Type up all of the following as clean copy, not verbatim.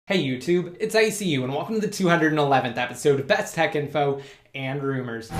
Hey YouTube, it's ICU and welcome to the 211th episode of Best Tech Info and Rumors.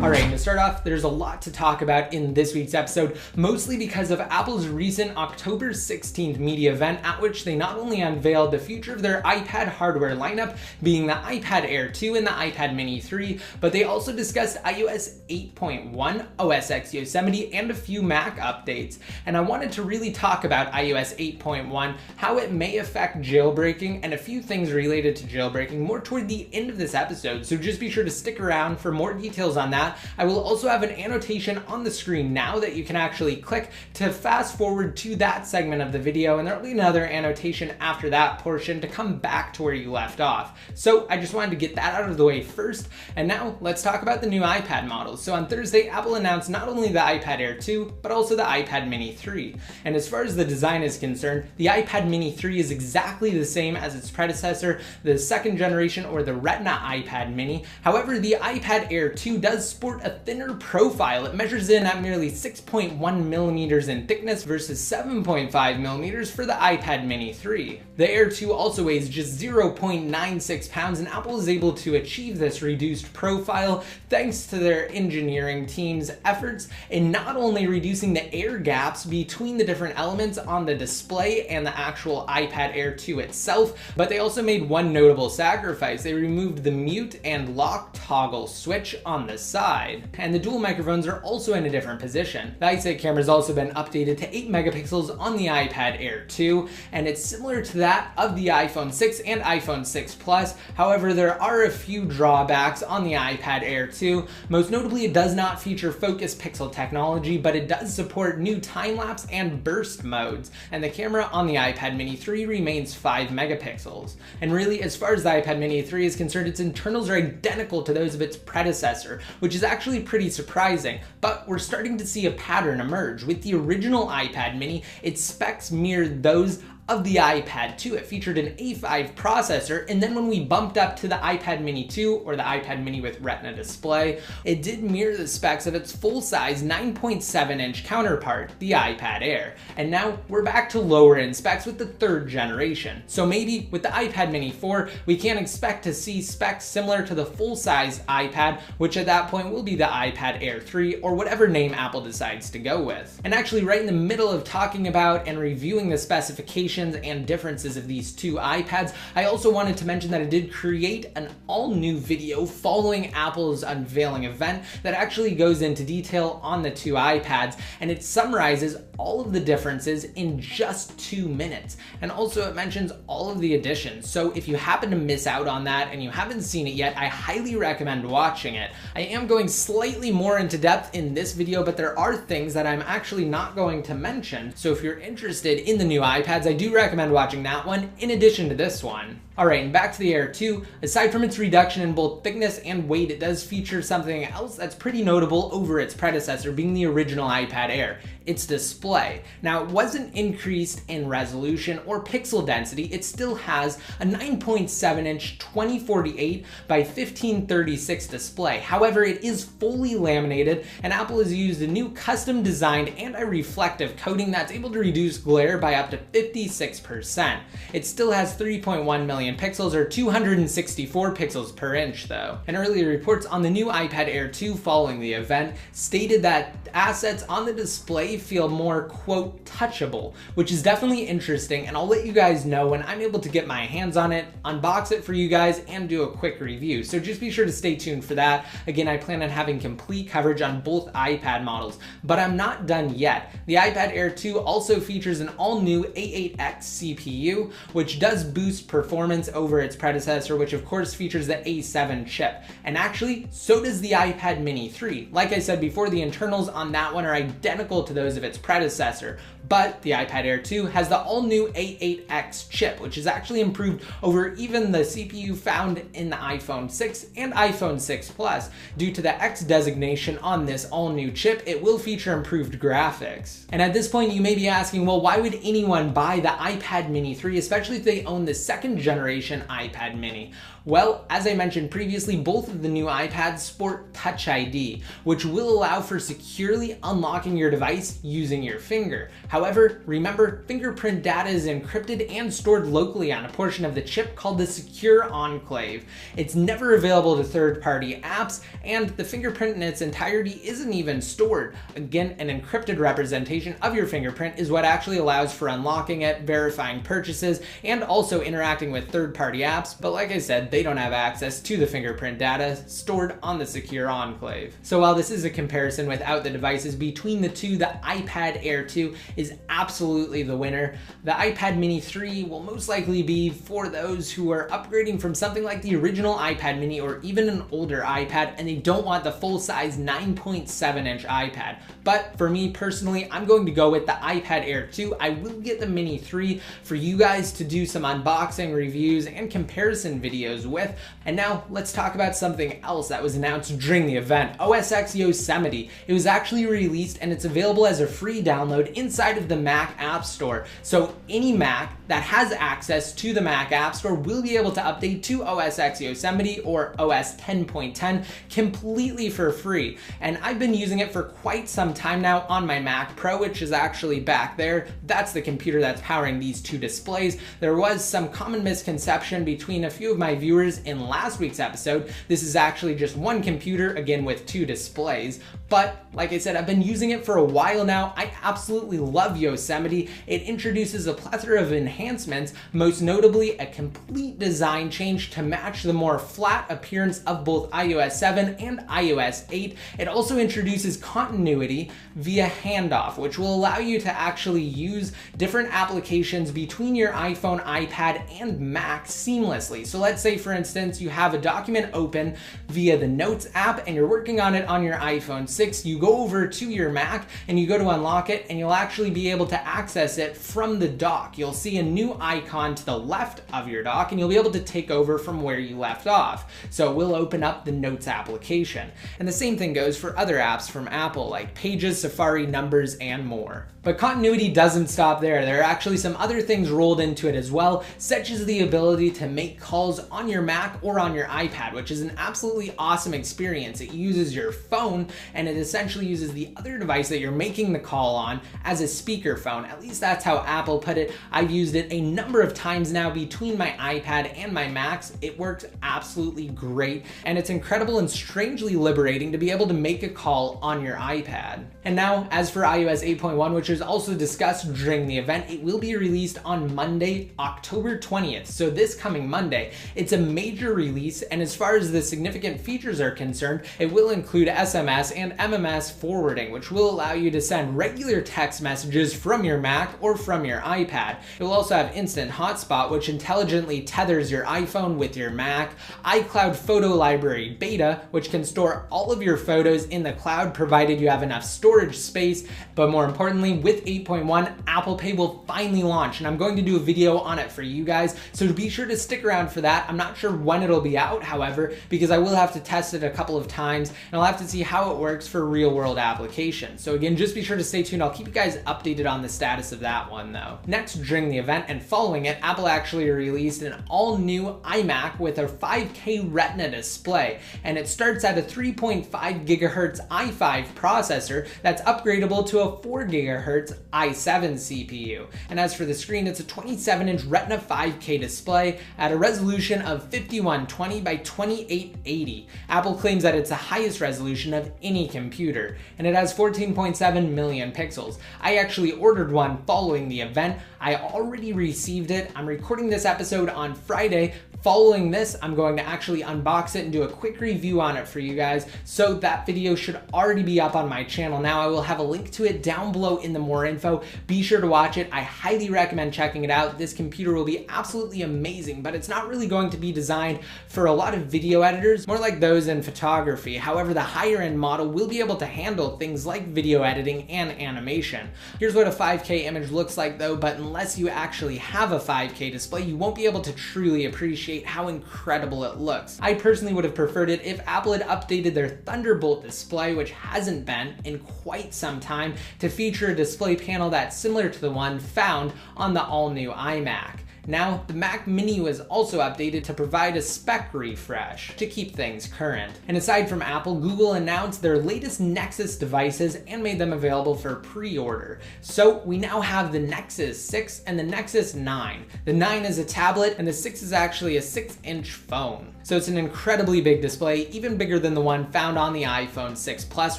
Alright, to start off, there's a lot to talk about in this week's episode, mostly because of Apple's recent October 16th media event at which they not only unveiled the future of their iPad hardware lineup, being the iPad Air 2 and the iPad Mini 3, but they also discussed iOS 8.1, OS X Yosemite, and a few Mac updates. And I wanted to really talk about iOS 8.1, how it may affect jailbreaking, and a few things related to jailbreaking more toward the end of this episode, so just be sure to stick around for more details on that. I will also have an annotation on the screen now that you can actually click to fast forward to that segment of the video, and there will be another annotation after that portion to come back to where you left off. So I just wanted to get that out of the way first, and now let's talk about the new iPad models. So on Thursday, Apple announced not only the iPad Air 2, but also the iPad Mini 3. And as far as the design is concerned, the iPad Mini 3 is exactly the same as its predecessor, the second generation or the Retina iPad Mini. However, the iPad Air 2 does sport a thinner profile. It measures in at merely 6.1 millimeters in thickness versus 7.5 millimeters for the iPad Mini 3. The Air 2 also weighs just 0.96 pounds, and Apple is able to achieve this reduced profile thanks to their engineering team's efforts in not only reducing the air gaps between the different elements on the display and the actual iPad Air 2 itself, but they also made one notable sacrifice. They removed the mute and lock toggle switch on the side. And the dual microphones are also in a different position. The iSight camera has also been updated to 8 megapixels on the iPad Air 2, and it's similar to that of the iPhone 6 and iPhone 6 Plus. However, there are a few drawbacks on the iPad Air 2. Most notably, it does not feature focus pixel technology, but it does support new time-lapse and burst modes, and the camera on the iPad Mini 3 remains 5 megapixels. And really, as far as the iPad Mini 3 is concerned, its internals are identical to those of its predecessor, which is actually pretty surprising, but we're starting to see a pattern emerge. With the original iPad Mini, its specs mirrored those of the iPad 2. It featured an A5 processor, and then when we bumped up to the iPad Mini 2 or the iPad Mini with Retina display, it did mirror the specs of its full-size 9.7-inch counterpart, the iPad Air. And now we're back to lower-end specs with the third generation. So maybe with the iPad Mini 4, we can expect to see specs similar to the full-size iPad, which at that point will be the iPad Air 3 or whatever name Apple decides to go with. And actually, right in the middle of talking about and reviewing the specifications and differences of these two iPads, I also wanted to mention that I did create an all-new video following Apple's unveiling event that actually goes into detail on the two iPads, and it summarizes all of the differences in just 2 minutes. And also it mentions all of the additions. So if you happen to miss out on that and you haven't seen it yet, I highly recommend watching it. I am going slightly more into depth in this video, but there are things that I'm actually not going to mention. So if you're interested in the new iPads, I do recommend watching that one in addition to this one. Alright, and back to the Air 2, aside from its reduction in both thickness and weight, it does feature something else that's pretty notable over its predecessor, being the original iPad Air: its display. Now, it wasn't increased in resolution or pixel density. It still has a 9.7-inch 2048 by 1536 display. However, it is fully laminated, and Apple has used a new custom-designed anti-reflective coating that's able to reduce glare by up to 56%. It still has 3.1 million pixels or 264 pixels per inch though. And earlier reports on the new iPad Air 2 following the event stated that assets on the display feel more, quote, touchable, which is definitely interesting, and I'll let you guys know when I'm able to get my hands on it, unbox it for you guys, and do a quick review. So just be sure to stay tuned for that. Again, I plan on having complete coverage on both iPad models, but I'm not done yet. The iPad Air 2 also features an all-new A8X CPU, which does boost performance over its predecessor, which of course features the A7 chip. And actually, so does the iPad Mini 3. Like I said before, the internals on that one are identical to those of its predecessor, but the iPad Air 2 has the all-new A8X chip, which is actually improved over even the CPU found in the iPhone 6 and iPhone 6 Plus. Due to the X designation on this all-new chip, it will feature improved graphics. And at this point, you may be asking, well, why would anyone buy the iPad Mini 3, especially if they own the second generation generation iPad mini? Well, as I mentioned previously, both of the new iPads sport Touch ID, which will allow for securely unlocking your device using your finger. However, remember, fingerprint data is encrypted and stored locally on a portion of the chip called the Secure Enclave. It's never available to third-party apps, and the fingerprint in its entirety isn't even stored. Again, an encrypted representation of your fingerprint is what actually allows for unlocking it, verifying purchases, and also interacting with third-party apps, but like I said, they don't have access to the fingerprint data stored on the Secure Enclave. So while this is a comparison without the devices between the two, the iPad Air 2 is absolutely the winner. The iPad Mini 3 will most likely be for those who are upgrading from something like the original iPad Mini or even an older iPad and they don't want the full-size 9.7-inch iPad. But for me personally, I'm going to go with the iPad Air 2. I will get the Mini 3 for you guys to do some unboxing reviews and comparison videos with. And now let's talk about something else that was announced during the event, X Yosemite. It was actually released and it's available as a free download inside of the Mac App Store. So any Mac that has access to the Mac App Store will be able to update to X Yosemite or OS 10.10 completely for free. And I've been using it for quite some time now on my Mac Pro, which is actually back there. That's the computer that's powering these two displays. There was some common misconception between a few of my viewers in last week's episode. This is actually just one computer, again with two displays. But like I said, I've been using it for a while now. I absolutely love Yosemite. It introduces a plethora of enhancements, most notably a complete design change to match the more flat appearance of both iOS 7 and iOS 8. It also introduces continuity via handoff, which will allow you to actually use different applications between your iPhone, iPad, and Mac seamlessly. So let's say, for instance, you have a document open via the Notes app and you're working on it on your iPhone 6. You go over to your Mac and you go to unlock it and you'll actually be able to access it from the dock. You'll see a new icon to the left of your dock and you'll be able to take over from where you left off. So we'll open up the Notes application. And the same thing goes for other apps from Apple like Pages, Safari, Numbers, and more. But continuity doesn't stop there. There are actually some other things rolled into it as well, such as the ability to make calls on your Mac or on your iPad, which is an absolutely awesome experience. It uses your phone and it essentially uses the other device that you're making the call on as a speakerphone. At least that's how Apple put it. I've used it a number of times now between my iPad and my Macs. It works absolutely great and it's incredible and strangely liberating to be able to make a call on your iPad. And now, as for iOS 8.1, which is also discussed during the event, it will be released on Monday, October 20th. So this coming Monday. It's a major release, and as far as the significant features are concerned, it will include SMS and MMS forwarding, which will allow you to send regular text messages from your Mac or from your iPad. It will also have Instant Hotspot, which intelligently tethers your iPhone with your Mac, iCloud Photo Library Beta, which can store all of your photos in the cloud provided you have enough storage space. But more importantly, with 8.1, Apple Pay will finally launch, and I'm going to do a video on it for you guys, so be sure to stick around for that. I'm not sure when it'll be out, however, because I will have to test it a couple of times, and I'll have to see how it works for real-world applications. So again, just be sure to stay tuned. I'll keep you guys updated on the status of that one, though. Next, during the event and following it, Apple actually released an all-new iMac with a 5K Retina display, and it starts at a 3.5 GHz i5 processor that's upgradable to a 4 GHz i7 CPU. And as for the screen, it's a 27-inch Retina 5K display at a resolution of 5120 by 2880. Apple claims that it's the highest resolution of any computer, and it has 14.7 million pixels. I actually ordered one following the event. I already received it. I'm recording this episode on Friday. Following this, I'm going to actually unbox it and do a quick review on it for you guys. So that video should already be up on my channel now. I will have a link to it down below in the more info. Be sure to watch it. I highly recommend checking it out. This computer will be absolutely amazing, but it's not really going to be designed for a lot of video editors, more like those in photography. However, the higher end model will be able to handle things like video editing and animation. Here's what a 5K image looks like though, but unless you actually have a 5K display, you won't be able to truly appreciate how incredible it looks. I personally would have preferred it if Apple had updated their Thunderbolt display, which hasn't been in quite some time, to feature a display panel that's similar to the one found on the all-new iMac. Now, the Mac Mini was also updated to provide a spec refresh to keep things current. And aside from Apple, Google announced their latest Nexus devices and made them available for pre-order. So we now have the Nexus 6 and the Nexus 9. The 9 is a tablet and the 6 is actually a 6-inch phone. So it's an incredibly big display, even bigger than the one found on the iPhone 6 Plus,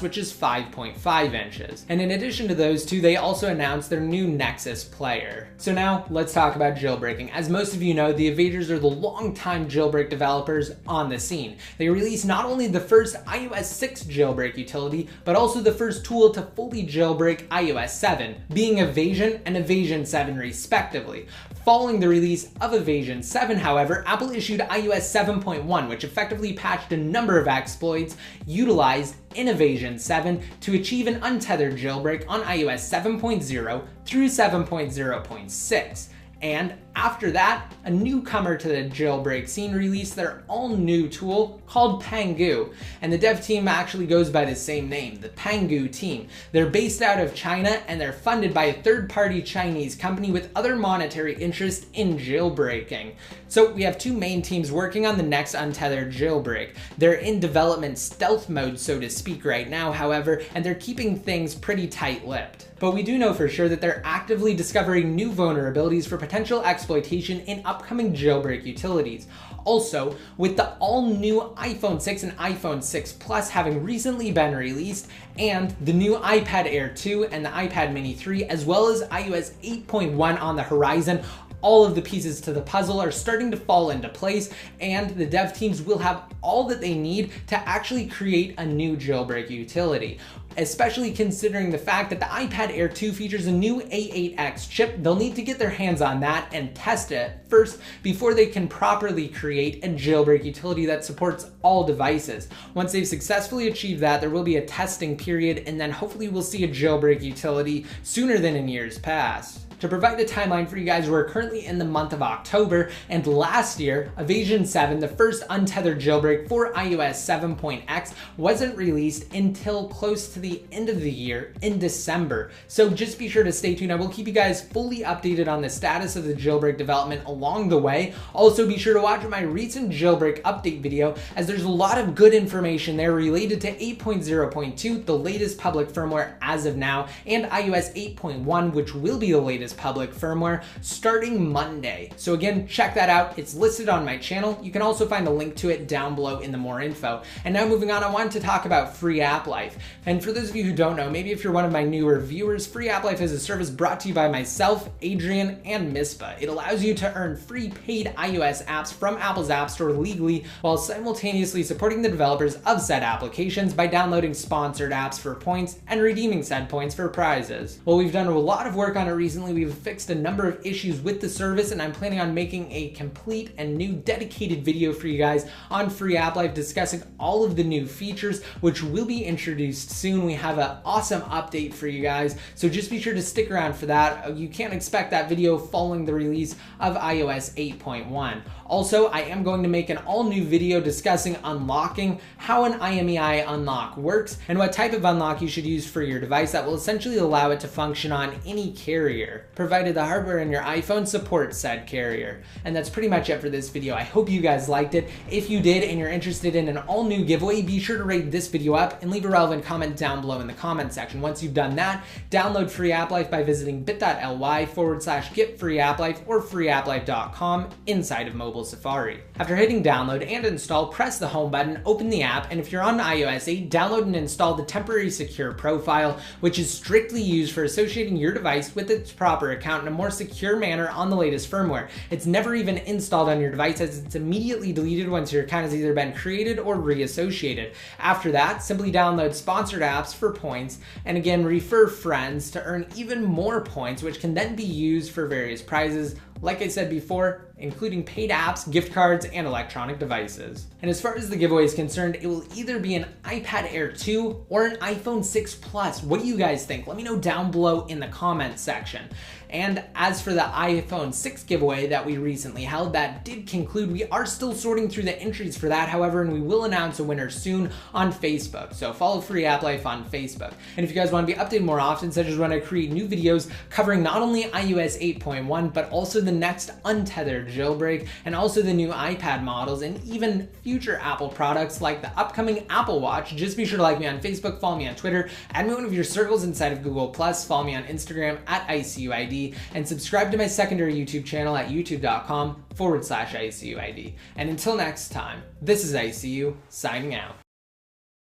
which is 5.5 inches. And in addition to those two, they also announced their new Nexus player. So now let's talk about jailbreaking. As most of you know, the Evaders are the longtime jailbreak developers on the scene. They released not only the first iOS 6 jailbreak utility, but also the first tool to fully jailbreak iOS 7, being Evasion and Evasion 7 respectively. Following the release of Evasion 7, however, Apple issued iOS 7.1, which effectively patched a number of exploits utilized in Evasion 7 to achieve an untethered jailbreak on iOS 7.0 through 7.0.6. And after that, a newcomer to the jailbreak scene released their all-new tool called Pangu, and the dev team actually goes by the same name, the Pangu team. They're based out of China and they're funded by a third-party Chinese company with other monetary interest in jailbreaking. So we have two main teams working on the next untethered jailbreak. They're in development stealth mode, so to speak, right now, however, and they're keeping things pretty tight-lipped. But we do know for sure that they're actively discovering new vulnerabilities for potential exploitation in upcoming jailbreak utilities. Also, with the all-new iPhone 6 and iPhone 6 Plus having recently been released, and the new iPad Air 2 and the iPad Mini 3, as well as iOS 8.1 on the horizon, all of the pieces to the puzzle are starting to fall into place, and the dev teams will have all that they need to actually create a new jailbreak utility. Especially considering the fact that the iPad Air 2 features a new A8X chip, they'll need to get their hands on that and test it first before they can properly create a jailbreak utility that supports all devices. Once they've successfully achieved that, there will be a testing period, and then hopefully we'll see a jailbreak utility sooner than in years past. To provide a timeline for you guys, we're currently in the month of October, and last year, Evasion 7, the first untethered jailbreak for iOS 7.x, wasn't released until close to the end of the year in December. So just be sure to stay tuned. I will keep you guys fully updated on the status of the jailbreak development along the way. Also, be sure to watch my recent jailbreak update video, as there's a lot of good information there related to 8.0.2, the latest public firmware as of now, and iOS 8.1, which will be the latest public firmware starting Monday. So again, check that out. It's listed on my channel. You can also find a link to it down below in the more info. And now moving on, I wanted to talk about Free App Life. And for those of you who don't know, maybe if you're one of my newer viewers, Free App Life is a service brought to you by myself, Adrian, and Mispa. It allows you to earn free paid iOS apps from Apple's App Store legally, while simultaneously supporting the developers of said applications by downloading sponsored apps for points and redeeming said points for prizes. Well, we've done a lot of work on it recently. We've fixed a number of issues with the service, and I'm planning on making a complete and new dedicated video for you guys on Free App Life discussing all of the new features which will be introduced soon. We have an awesome update for you guys, so just be sure to stick around for that. You can't expect that video following the release of iOS 8.1. Also, I am going to make an all-new video discussing unlocking, how an IMEI unlock works, and what type of unlock you should use for your device that will essentially allow it to function on any carrier, provided the hardware in your iPhone supports said carrier. And that's pretty much it for this video. I hope you guys liked it. If you did and you're interested in an all-new giveaway, be sure to rate this video up and leave a relevant comment down below in the comment section. Once you've done that, download Free App Life by visiting bit.ly/getfreeapplife or freeapplife.com inside of mobile Safari. After hitting download and install, press the home button, open the app, and if you're on iOS 8, download and install the temporary secure profile, which is strictly used for associating your device with its proper account in a more secure manner on the latest firmware. It's never even installed on your device, as it's immediately deleted once your account has either been created or reassociated. After that, simply download sponsored apps for points, and again, refer friends to earn even more points, which can then be used for various prizes. Like I said before, including paid apps, gift cards, and electronic devices. And as far as the giveaway is concerned, it will either be an iPad Air 2 or an iPhone 6 Plus. What do you guys think? Let me know down below in the comments section. And as for the iPhone 6 giveaway that we recently held, that did conclude. We are still sorting through the entries for that, however, and we will announce a winner soon on Facebook. So follow Free App Life on Facebook. And if you guys want to be updated more often, such as when I create new videos covering not only iOS 8.1, but also the next Untethered Jailbreak, and also the new iPad models, and even future Apple products like the upcoming Apple Watch, just be sure to like me on Facebook, follow me on Twitter, add me one of your circles inside of Google+, follow me on Instagram at ICUID, and subscribe to my secondary YouTube channel at youtube.com/ICUID. And until next time, this is ICU signing out.